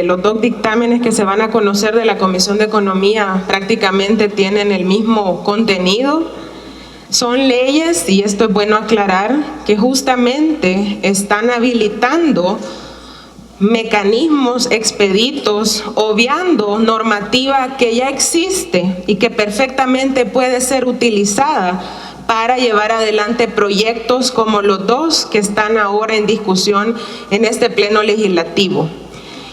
Los dos dictámenes que se van a conocer de la Comisión de Economía prácticamente tienen el mismo contenido. Son leyes, y esto es bueno aclarar, que justamente están habilitando mecanismos expeditos, obviando normativa que ya existe y que perfectamente puede ser utilizada para llevar adelante proyectos como los dos que están ahora en discusión en este pleno legislativo.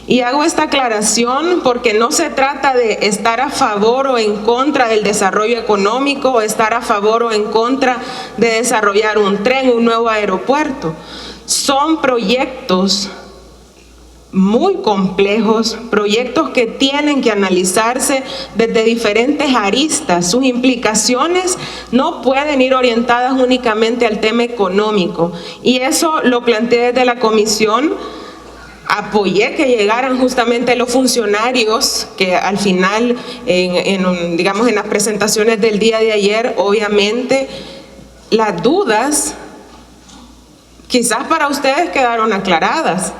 Y hago esta aclaración porque no se trata de estar a favor o en contra del desarrollo económico, o estar a favor o en contra de desarrollar un tren, un nuevo aeropuerto. Son proyectos muy complejos, proyectos que tienen que analizarse desde diferentes aristas. Sus implicaciones no pueden ir orientadas únicamente al tema económico, y eso lo planteé desde la comisión. Apoyé que llegaran justamente los funcionarios que al final, digamos, en las presentaciones del día de ayer, obviamente las dudas quizás para ustedes quedaron aclaradas,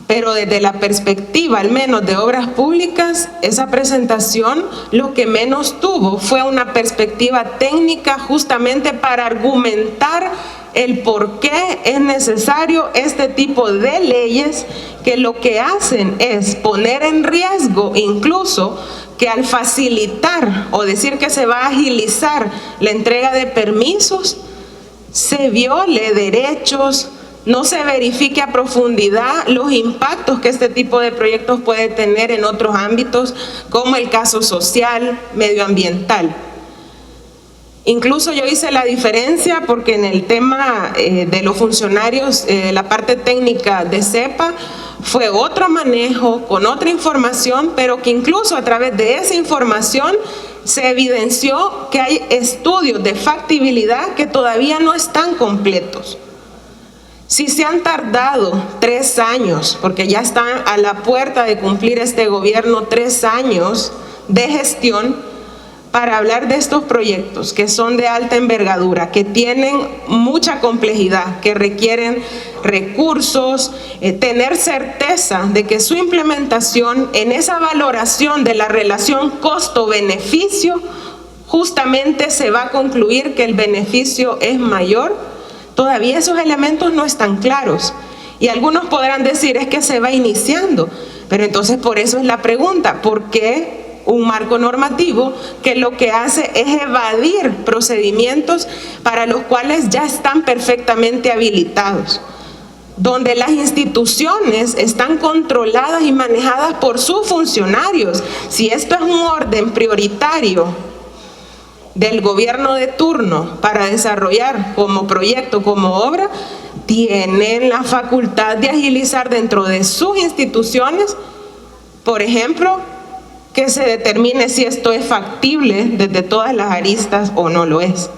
pero desde la perspectiva al menos de obras públicas, esa presentación lo que menos tuvo fue una perspectiva técnica justamente para argumentar el por qué es necesario este tipo de leyes que lo que hacen es poner en riesgo incluso que al facilitar o decir que se va a agilizar la entrega de permisos, se viole derechos, no se verifique a profundidad los impactos que este tipo de proyectos puede tener en otros ámbitos, como el caso social, medioambiental. Incluso yo hice la diferencia porque en el tema de los funcionarios, la parte técnica de CEPA, fue otro manejo, con otra información, pero que incluso a través de esa información se evidenció que hay estudios de factibilidad que todavía no están completos. Si se han tardado 3 años, porque ya están a la puerta de cumplir este gobierno 3 años de gestión, para hablar de estos proyectos que son de alta envergadura, que tienen mucha complejidad, que requieren recursos, tener certeza de que su implementación en esa valoración de la relación costo-beneficio, justamente se va a concluir que el beneficio es mayor. Todavía esos elementos no están claros. Y algunos podrán decir, es que se va iniciando. Pero entonces por eso es la pregunta, ¿por qué un marco normativo que lo que hace es evadir procedimientos para los cuales ya están perfectamente habilitados, donde las instituciones están controladas y manejadas por sus funcionarios? Si esto es un orden prioritario del gobierno de turno para desarrollar como proyecto, como obra, tienen la facultad de agilizar dentro de sus instituciones, por ejemplo, que se determine si esto es factible desde todas las aristas o no lo es.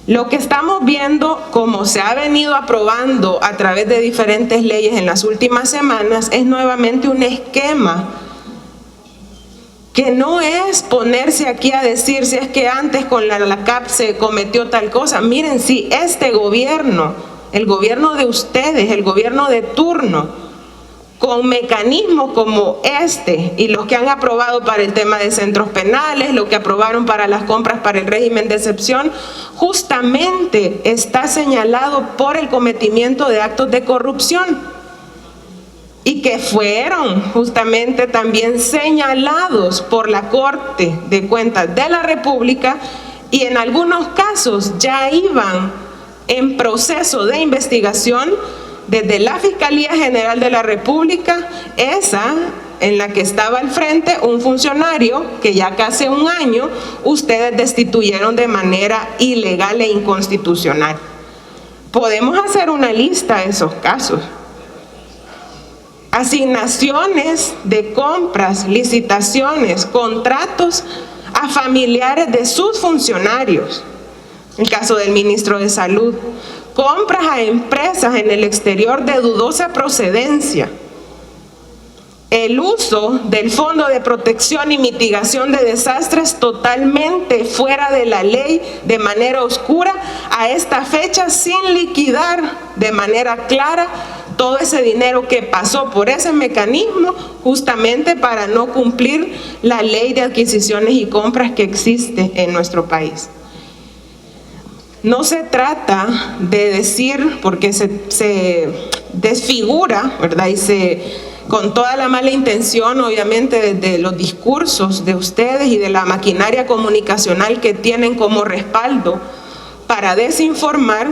Lo que estamos viendo, como se ha venido aprobando a través de diferentes leyes en las últimas semanas, es nuevamente un esquema que no es ponerse aquí a decir si es que antes con la CAP se cometió tal cosa. Miren, si este gobierno, el gobierno de ustedes, el gobierno de turno, con mecanismos como este y los que han aprobado para el tema de centros penales, lo que aprobaron para las compras para el régimen de excepción, justamente está señalado por el cometimiento de actos de corrupción y que fueron justamente también señalados por la Corte de Cuentas de la República, y en algunos casos ya iban en proceso de investigación desde la Fiscalía General de la República, esa en la que estaba al frente un funcionario que ya casi un año ustedes destituyeron de manera ilegal e inconstitucional. Podemos hacer una lista de esos casos. Asignaciones de compras, licitaciones, contratos a familiares de sus funcionarios. El caso del ministro de Salud. Compras a empresas en el exterior de dudosa procedencia. El uso del Fondo de Protección y Mitigación de Desastres totalmente fuera de la ley, de manera oscura, a esta fecha, sin liquidar de manera clara todo ese dinero que pasó por ese mecanismo justamente para no cumplir la ley de adquisiciones y compras que existe en nuestro país. No se trata de decir, porque se desfigura, ¿verdad? Con toda la mala intención, obviamente, de los discursos de ustedes y de la maquinaria comunicacional que tienen como respaldo para desinformar,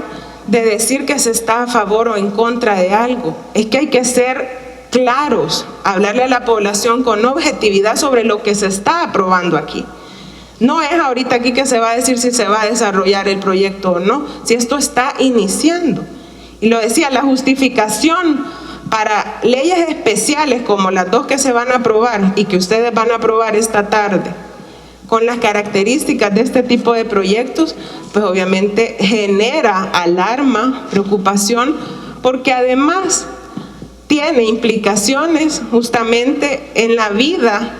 de decir que se está a favor o en contra de algo. Es que hay que ser claros, hablarle a la población con objetividad sobre lo que se está aprobando aquí. No es ahorita aquí que se va a decir si se va a desarrollar el proyecto o no, si esto está iniciando. Y lo decía, la justificación para leyes especiales como las dos que se van a aprobar y que ustedes van a aprobar esta tarde, con las características de este tipo de proyectos, pues obviamente genera alarma, preocupación, porque además tiene implicaciones justamente en la vida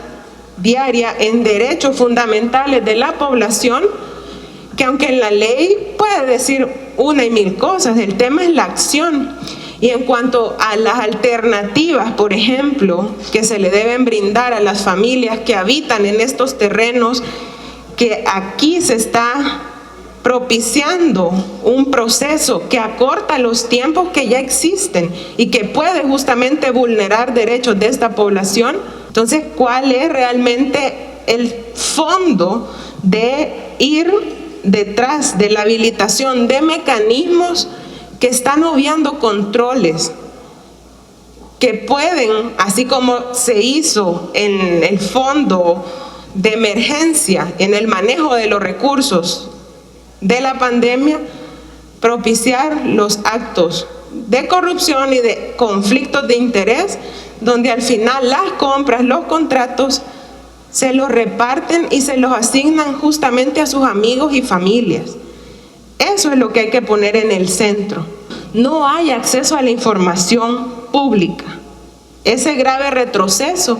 diaria, en derechos fundamentales de la población, que aunque en la ley puede decir una y mil cosas, el tema es la acción. Y en cuanto a las alternativas, por ejemplo, que se le deben brindar a las familias que habitan en estos terrenos, que aquí se está propiciando un proceso que acorta los tiempos que ya existen y que puede justamente vulnerar derechos de esta población. Entonces, ¿cuál es realmente el fondo de ir detrás de la habilitación de mecanismos que están obviando controles, que pueden, así como se hizo en el fondo de emergencia, en el manejo de los recursos de la pandemia, propiciar los actos de corrupción y de conflictos de interés, donde al final las compras, los contratos, se los reparten y se los asignan justamente a sus amigos y familias? Eso es lo que hay que poner en el centro. No hay acceso a la información pública. Ese grave retroceso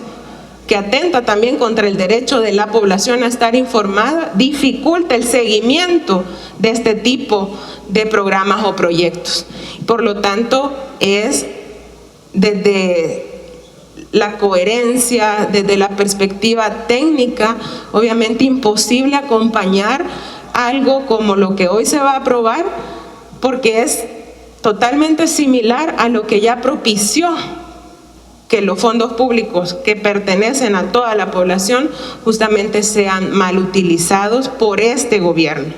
que atenta también contra el derecho de la población a estar informada, dificulta el seguimiento de este tipo de programas o proyectos. Por lo tanto, es desde la coherencia, desde la perspectiva técnica, obviamente imposible acompañar algo como lo que hoy se va a aprobar, porque es totalmente similar a lo que ya propició que los fondos públicos que pertenecen a toda la población justamente sean mal utilizados por este gobierno.